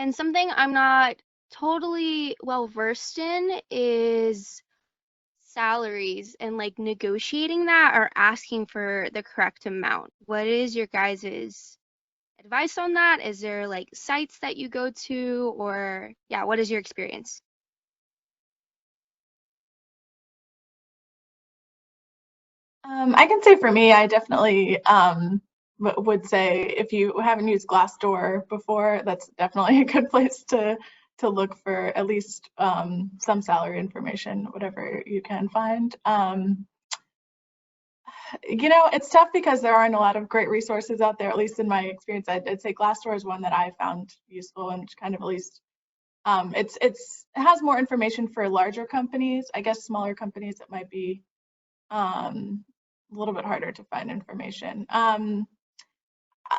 And something I'm not totally well versed in is salaries and like negotiating that or asking for the correct amount. What is your guys's advice on that? Is there like sites that you go to, or yeah, what is your experience? I can say for me, I definitely would say if you haven't used Glassdoor before, that's definitely a good place to look for at least some salary information, whatever you can find. You know, it's tough because there aren't a lot of great resources out there, at least in my experience. I'd say Glassdoor is one that I found useful and kind of at least it has more information for larger companies. I guess smaller companies it might be a little bit harder to find information.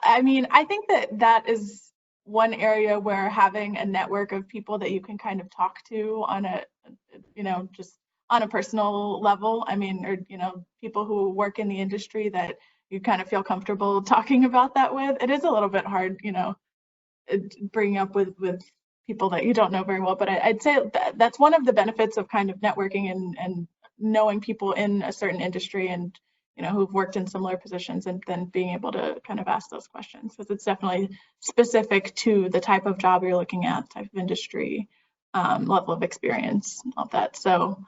I mean, I think that is one area where having a network of people that you can kind of talk to on a, you know, just on a personal level. I mean, or, you know, people who work in the industry that you kind of feel comfortable talking about that with. It is a little bit hard, you know, bringing up with people that you don't know very well. But I'd say that's one of the benefits of kind of networking and knowing people in a certain industry and you know who've worked in similar positions and then being able to kind of ask those questions because it's definitely specific to the type of job you're looking at, type of industry, level of experience, all that. So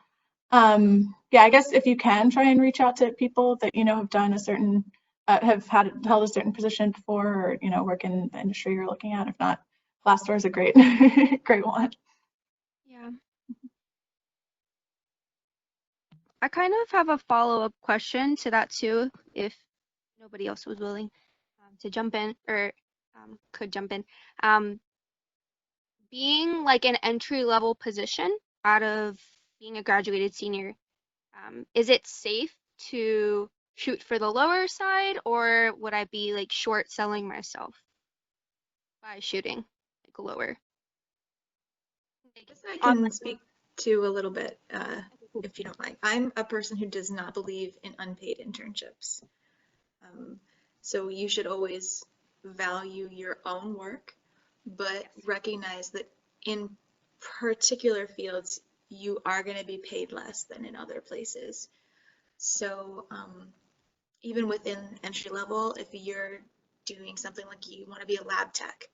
yeah, I guess if you can try and reach out to people that you know have done a certain have held a certain position before or you know work in the industry you're looking at. If not, Glassdoor is a great great one. Yeah. I kind of have a follow-up question to that too, if nobody else was willing to jump in or could jump in. Um, Being like an entry-level position out of being a graduated senior, is it safe to shoot for the lower side, or would I be like short selling myself by shooting like lower? This I can speak to a little bit, if you don't mind. I'm a person who does not believe in unpaid internships. So you should always value your own work, but recognize that in particular fields, you are going to be paid less than in other places. So even within entry level, if you're doing something like you want to be a lab tech,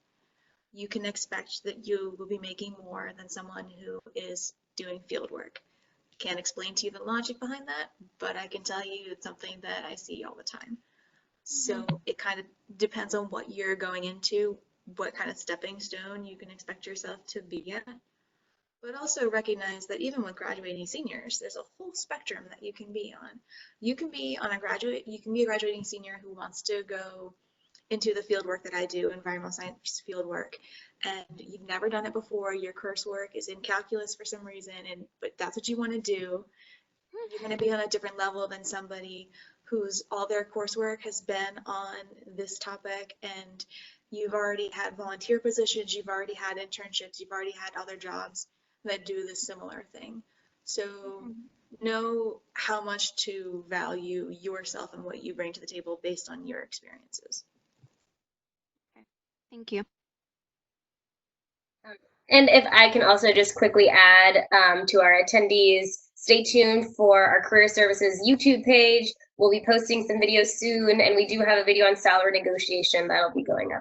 you can expect that you will be making more than someone who is doing field work. I can't explain to you the logic behind that, but I can tell you it's something that I see all the time. So it kind of depends on what you're going into, what kind of stepping stone you can expect yourself to be at. But also recognize that even with graduating seniors, there's a whole spectrum that you can be on. You can be a graduating senior who wants to go into the field work that I do, environmental science field work, and you've never done it before, your coursework is in calculus for some reason, but that's what you want to do. You're going to be on a different level than somebody whose all their coursework has been on this topic, and you've already had volunteer positions, you've already had internships, you've already had other jobs that do this similar thing. So know how much to value yourself and what you bring to the table based on your experiences. Thank you. And if I can also just quickly add to our attendees, stay tuned for our Career Services YouTube page. We'll be posting some videos soon, and we do have a video on salary negotiation that'll be going up